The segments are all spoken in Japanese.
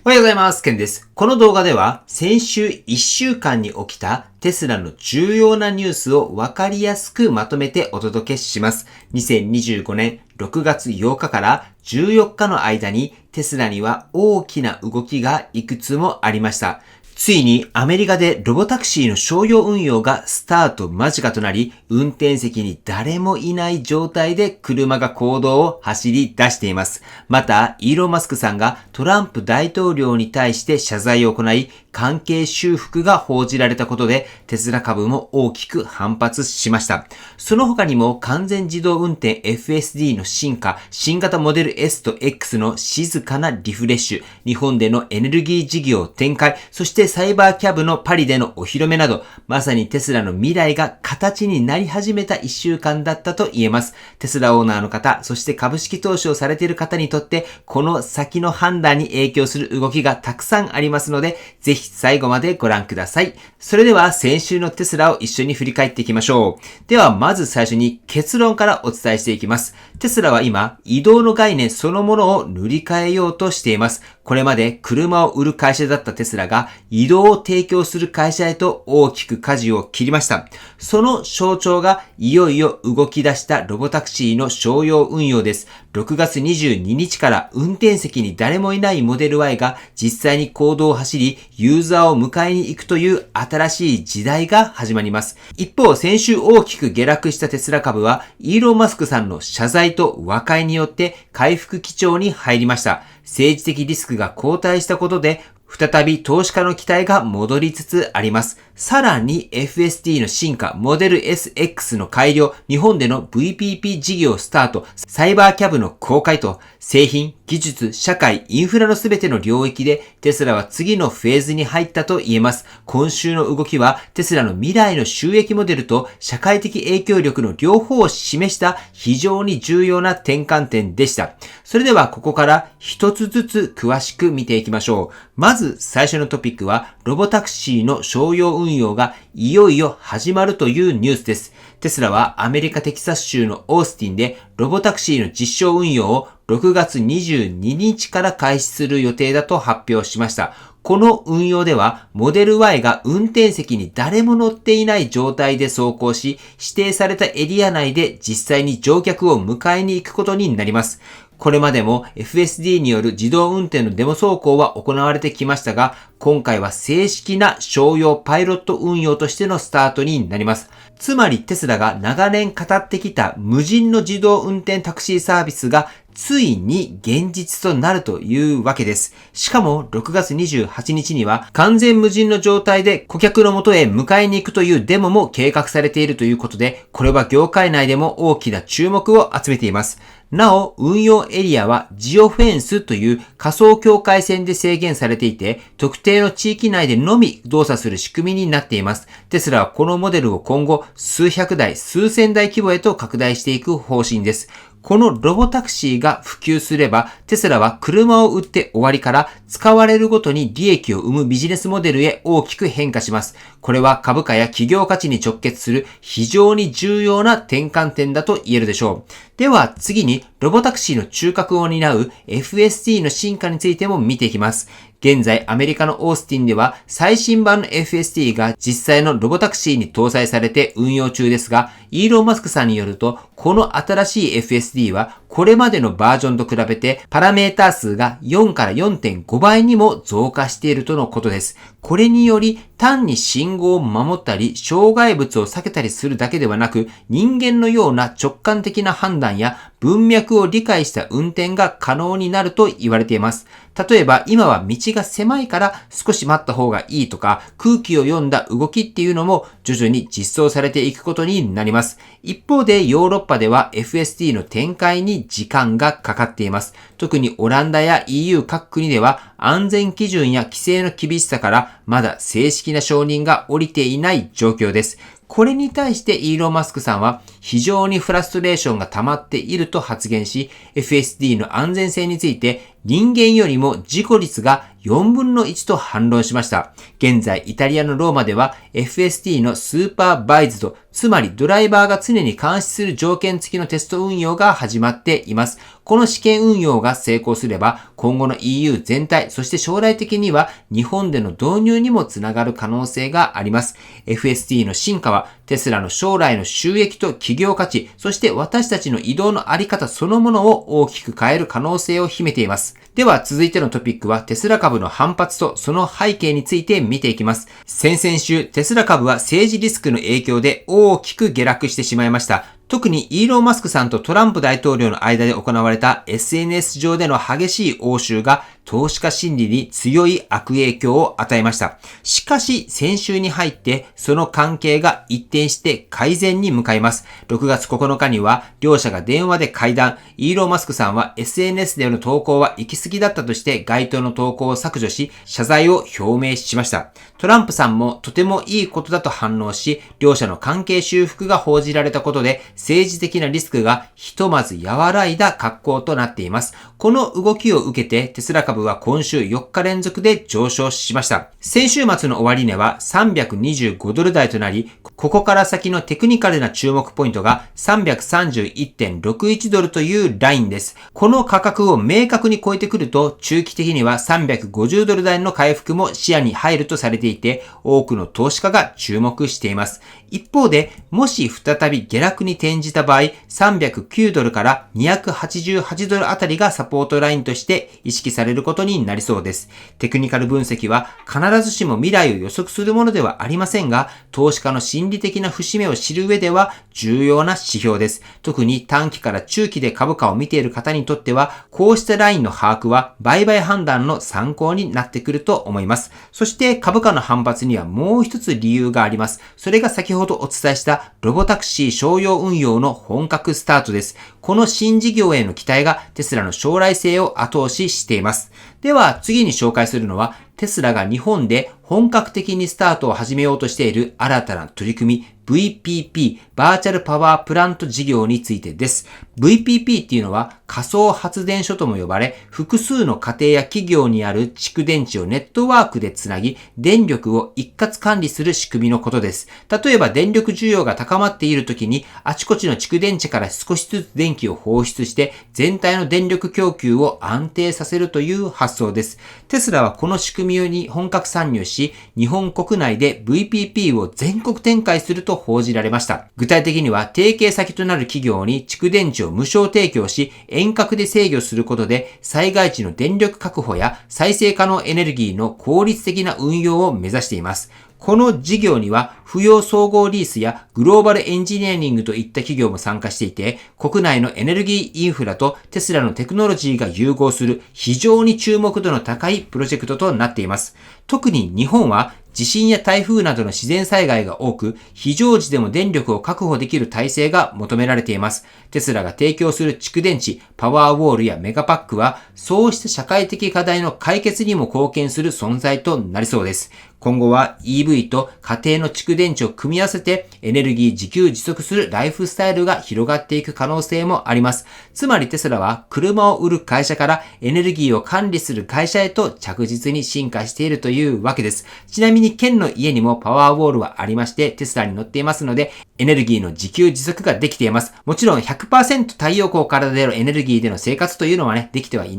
おはようございます。ケンです。この動画では先週1週間に起きたテスラの重要なニュースをわかりやすくまとめてお届けします。2025年6月8日から14日の間にテスラには大きな動きがいくつもありました。ついにアメリカでロボタクシーの商用運用がスタート間近となり、運転席に誰もいない状態で車が公道を走り出しています。また、イーロン・マスクさんがトランプ大統領に対して謝罪を行い、関係修復が報じられたことで、テスラ株も大きく反発しました。その他にも完全自動運転 FSD の進化、新型モデル S と X の静かなリフレッシュ、日本でのエネルギー事業展開、そしてサイバーキャブのパリでのお披露目など、まさにテスラの未来が形になり始めた1週間だったと言えます。テスラオーナーの方、そして株式投資をされている方にとって、この先の判断に影響する動きがたくさんありますので、ぜひ最後までご覧ください。それでは先週のテスラを一緒に振り返っていきましょう。ではまず最初に結論からお伝えしていきます。テスラは今、移動の概念そのものを塗り替えようとしています。これまで車を売る会社だったテスラが移動を提供する会社へと大きく舵を切りました。その象徴がいよいよ動き出したロボタクシーの商用運用です。6月22日から運転席に誰もいないモデル Y が実際に公道を走り、ユーザーを迎えに行くという新しい時代が始まります。一方、先週大きく下落したテスラ株は、イーロン・マスクさんの謝罪と和解によって回復基調に入りました。政治的リスクが後退したことで、再び投資家の期待が戻りつつあります。さらに FSD の進化、モデル SX の改良、日本での VPP 事業スタート、サイバーキャブの公開と、製品、技術、社会、インフラのすべての領域でテスラは次のフェーズに入ったと言えます。今週の動きはテスラの未来の収益モデルと社会的影響力の両方を示した非常に重要な転換点でした。それではここから一つずつ詳しく見ていきましょう。まず最初のトピックはロボタクシーの商用運用がいよいよ始まるというニュースです。テスラはアメリカテキサス州のオースティンでロボタクシーの実証運用を6月22日から開始する予定だと発表しました。この運用では、モデル Y が運転席に誰も乗っていない状態で走行し、指定されたエリア内で実際に乗客を迎えに行くことになります。これまでも FSD による自動運転のデモ走行は行われてきましたが、今回は正式な商用パイロット運用としてのスタートになります。つまりテスラが長年語ってきた無人の自動運転タクシーサービスがついに現実となるというわけです。しかも6月28日には完全無人の状態で顧客の元へ迎えに行くというデモも計画されているということで、これは業界内でも大きな注目を集めています。なお、運用エリアはジオフェンスという仮想境界線で制限されていて、特定の地域内でのみ動作する仕組みになっています。テスラはこのモデルを今後数百台、数千台規模へと拡大していく方針です。このロボタクシーが普及すれば、テスラは車を売って終わりから使われるごとに利益を生むビジネスモデルへ大きく変化します。これは株価や企業価値に直結する非常に重要な転換点だと言えるでしょう。では次にロボタクシーの中核を担う FSD の進化についても見ていきます。現在アメリカのオースティンでは最新版の FSD が実際のロボタクシーに搭載されて運用中ですが、イーロン・マスクさんによると、この新しい FSD はこれまでのバージョンと比べてパラメータ数が4から 4.5 倍にも増加しているとのことです。これにより単に信号を守ったり障害物を避けたりするだけではなく、人間のような直感的な判断や文脈を理解した運転が可能になると言われています。例えば今は道が狭いから少し待った方がいいとか、空気を読んだ動きっていうのも徐々に実装されていくことになります。一方でヨーロッパでは FSD の展開に時間がかかっています。特にオランダや EU 各国では安全基準や規制の厳しさからまだ正式な承認が下りていない状況です。これに対してイーロン・マスクさんは非常にフラストレーションが溜まっていると発言し、FSD の安全性について人間よりも事故率が4分の1と反論しました。現在、イタリアのローマでは FST のスーパーバイズド、つまりドライバーが常に監視する条件付きのテスト運用が始まっています。この試験運用が成功すれば、今後の EU 全体、そして将来的には日本での導入にもつながる可能性があります。FST の進化は、テスラの将来の収益と企業価値、そして私たちの移動のあり方そのものを大きく変える可能性を秘めています。では続いてのトピックはテスラ株の反発とその背景について見ていきます。先々週、テスラ株は政治リスクの影響で大きく下落してしまいました。特にイーロン・マスクさんとトランプ大統領の間で行われた SNS 上での激しい応酬が投資家心理に強い悪影響を与えました。しかし先週に入ってその関係が一転して改善に向かいます。6月9日には両者が電話で会談。イーロン・マスクさんは SNS での投稿は行き過ぎだったとして該当の投稿を削除し謝罪を表明しました。トランプさんもとてもいいことだと反応し、両者の関係修復が報じられたことで政治的なリスクがひとまず和らいだ格好となっています。この動きを受けてテスラ株は今週4日連続で上昇しました。先週末の終値は325ドル台となり、ここから先のテクニカルな注目ポイントが 331.61 ドルというラインです。この価格を明確に超えてくると、中期的には350ドル台の回復も視野に入るとされていて、多くの投資家が注目しています。一方で、もし再び下落に転じた場合、309ドルから288ドルあたりがサポートラインとして意識されることになりそうです。テクニカル分析は必ずしも未来を予測するものではありませんが、投資家の心理的な節目を知る上では重要な指標です。特に短期から中期で株価を見ている方にとっては、こうしたラインの把握は売買判断の参考になってくると思います。そして株価の反発にはもう一つ理由があります。それが先ほどお伝えしたロボタクシー商用運用の本格スタートです。この新事業への期待がテスラの将来性を後押ししています。では次に紹介するのはテスラが日本で本格的にスタートを始めようとしている新たな取り組み VPP バーチャルパワープラント事業についてです。VPP っていうのは仮想発電所とも呼ばれ、複数の家庭や企業にある蓄電池をネットワークでつなぎ、電力を一括管理する仕組みのことです。例えば電力需要が高まっている時に、あちこちの蓄電池から少しずつ電気を放出して、全体の電力供給を安定させるという発想です。テスラはこの仕組みに本格参入し、日本国内で VPP を全国展開すると報じられました。具体的には提携先となる企業に蓄電池を無償提供し、遠隔で制御することで災害時の電力確保や再生可能エネルギーの効率的な運用を目指しています。この事業には、扶養総合リースやグローバルエンジニアリングといった企業も参加していて、国内のエネルギーインフラとテスラのテクノロジーが融合する非常に注目度の高いプロジェクトとなっています。特に日本は地震や台風などの自然災害が多く、非常時でも電力を確保できる体制が求められています。テスラが提供する蓄電池、パワーウォールやメガパックは、そうした社会的課題の解決にも貢献する存在となりそうです。今後は EV と家庭の蓄電池を組み合わせてエネルギー自給自足するライフスタイルが広がっていく可能性もあります。つまりテスラは車を売る会社からエネルギーを管理する会社へと着実に進化しているというわけです。ちなみに県の家にもパワーウォールはありましてテスラに乗っていますのでエネルギーの自給自足ができています。もちろん 100% 太陽光から出るエネルギーでの生活というのはね、できてはい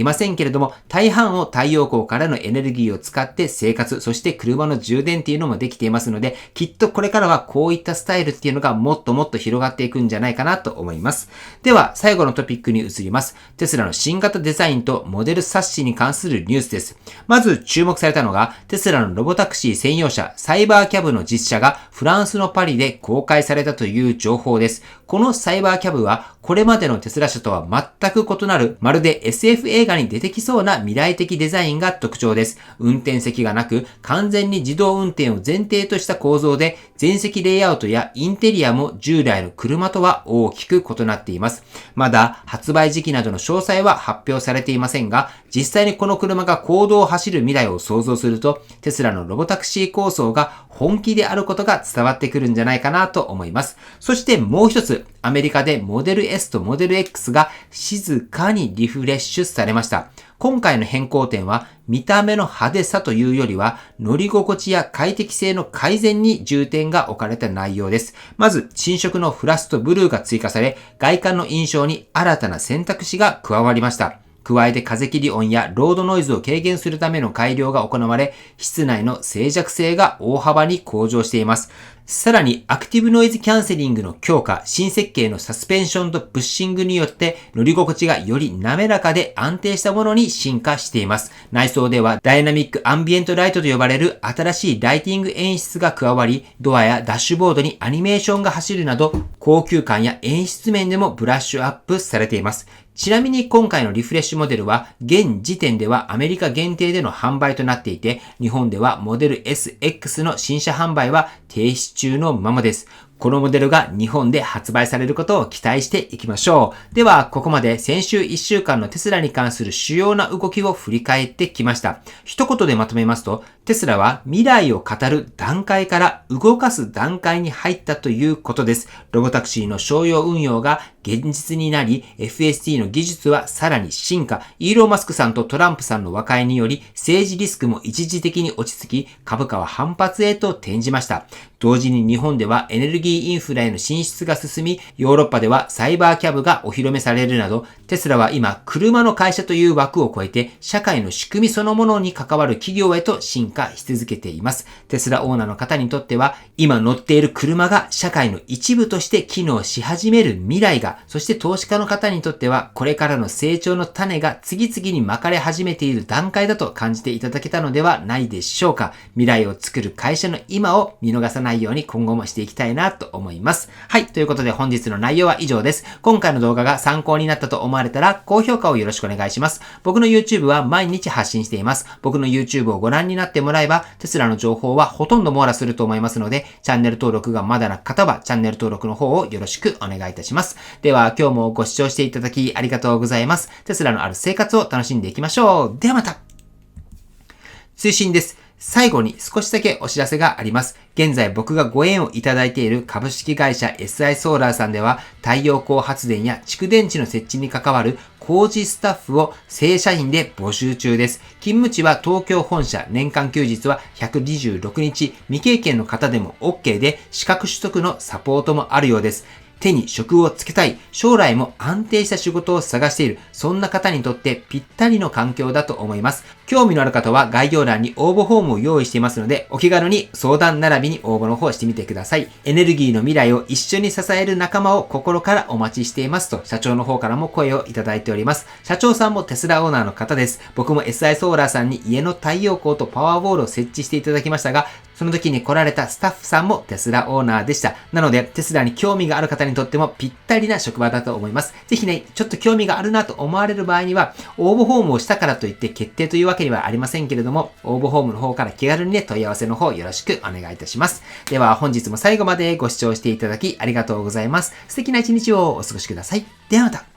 ませんけれども、大半を太陽光からのエネルギーを使って生活、そして車の充電っていうのもできていますので、きっとこれからはこういったスタイルっていうのがもっともっと広がっていくんじゃないかなと思います。では、最後のトピックに移ります。テスラの新型デザインとモデル冊子に関するニュースです。まず注目されたのが、テスラのロボタクシー専用車、サイバーキャブの実車がフランスのパリで公開されたという情報です。このサイバーキャブは、これまでのテスラ車とは全く異なる、まるで SF 映画に出てきそうな未来的デザインが特徴です。運転席がなく、完全に自動運転を前提とした構造で、全席レイアウトやインテリアも従来の車とは大きく異なっています。まだ発売時期などの詳細は発表されていませんが、実際にこの車が公道を走る未来を想像すると、テスラのロボタクシー構想が本気であることが伝わってくるんじゃないかなと思います。そしてもう一つ、アメリカでモデル S とモデル X が静かにリフレレッシュされました。今回の変更点は見た目の派手さというよりは乗り心地や快適性の改善に重点が置かれた内容です。まず新色のフラストブルーが追加され、外観の印象に新たな選択肢が加わりました。加えて風切り音やロードノイズを軽減するための改良が行われ、室内の静寂性が大幅に向上しています。さらに、アクティブノイズキャンセリングの強化、新設計のサスペンションとプッシングによって乗り心地がより滑らかで安定したものに進化しています。内装ではダイナミックアンビエントライトと呼ばれる新しいライティング演出が加わり、ドアやダッシュボードにアニメーションが走るなど、高級感や演出面でもブラッシュアップされています。ちなみに今回のリフレッシュモデルは現時点ではアメリカ限定での販売となっていて、日本ではモデル SX の新車販売は停止中のままです。このモデルが日本で発売されることを期待していきましょう。では、ここまで先週1週間のテスラに関する主要な動きを振り返ってきました。一言でまとめますと、テスラは未来を語る段階から動かす段階に入ったということです。ロボタクシーの商用運用が現実になり、FSD の技術はさらに進化。イーロン・マスクさんとトランプさんの和解により、政治リスクも一時的に落ち着き、株価は反発へと転じました。同時に日本ではエネルギーインフラへの進出が進み、ヨーロッパではサイバーキャブがお披露目されるなど、テスラは今、車の会社という枠を超えて、社会の仕組みそのものに関わる企業へと進化し続けています。テスラオーナーの方にとっては、今乗っている車が社会の一部として機能し始める未来が、そして投資家の方にとっては、これからの成長の種が次々にまかれ始めている段階だと感じていただけたのではないでしょうか。未来を作る会社の今を見逃さないように今後もしていきたいなと思います。はい、ということで本日の内容は以上です。今回の動画が参考になったと思われたら高評価をよろしくお願いします。僕の YouTube は毎日発信しています。僕の YouTube をご覧になってもらえばテスラの情報はほとんど網羅すると思いますので、チャンネル登録がまだな方はチャンネル登録の方をよろしくお願いいたします。では今日もご視聴していただきありがとうございます。テスラのある生活を楽しんでいきましょう。ではまた。追伸です。最後に少しだけお知らせがあります。現在僕がご縁をいただいている株式会社 SI ソーラーさんでは太陽光発電や蓄電池の設置に関わる工事スタッフを正社員で募集中です。勤務地は東京本社、年間休日は126日、未経験の方でも OK で資格取得のサポートもあるようです。手に職をつけたい、将来も安定した仕事を探している、そんな方にとってぴったりの環境だと思います。興味のある方は概要欄に応募フォームを用意していますので、お気軽に相談並びに応募の方してみてください。エネルギーの未来を一緒に支える仲間を心からお待ちしていますと、社長の方からも声をいただいております。社長さんもテスラオーナーの方です。僕も SI ソーラーさんに家の太陽光とパワーウォールを設置していただきましたが、その時に来られたスタッフさんもテスラオーナーでした。なので、テスラに興味がある方にとってもぴったりな職場だと思います。ぜひね、ちょっと興味があるなと思われる場合には、応募フォームをしたからといって決定というわけにはありませんけれども、応募フォームの方から気軽にね、問い合わせの方よろしくお願いいたします。では、本日も最後までご視聴していただきありがとうございます。素敵な一日をお過ごしください。ではまた。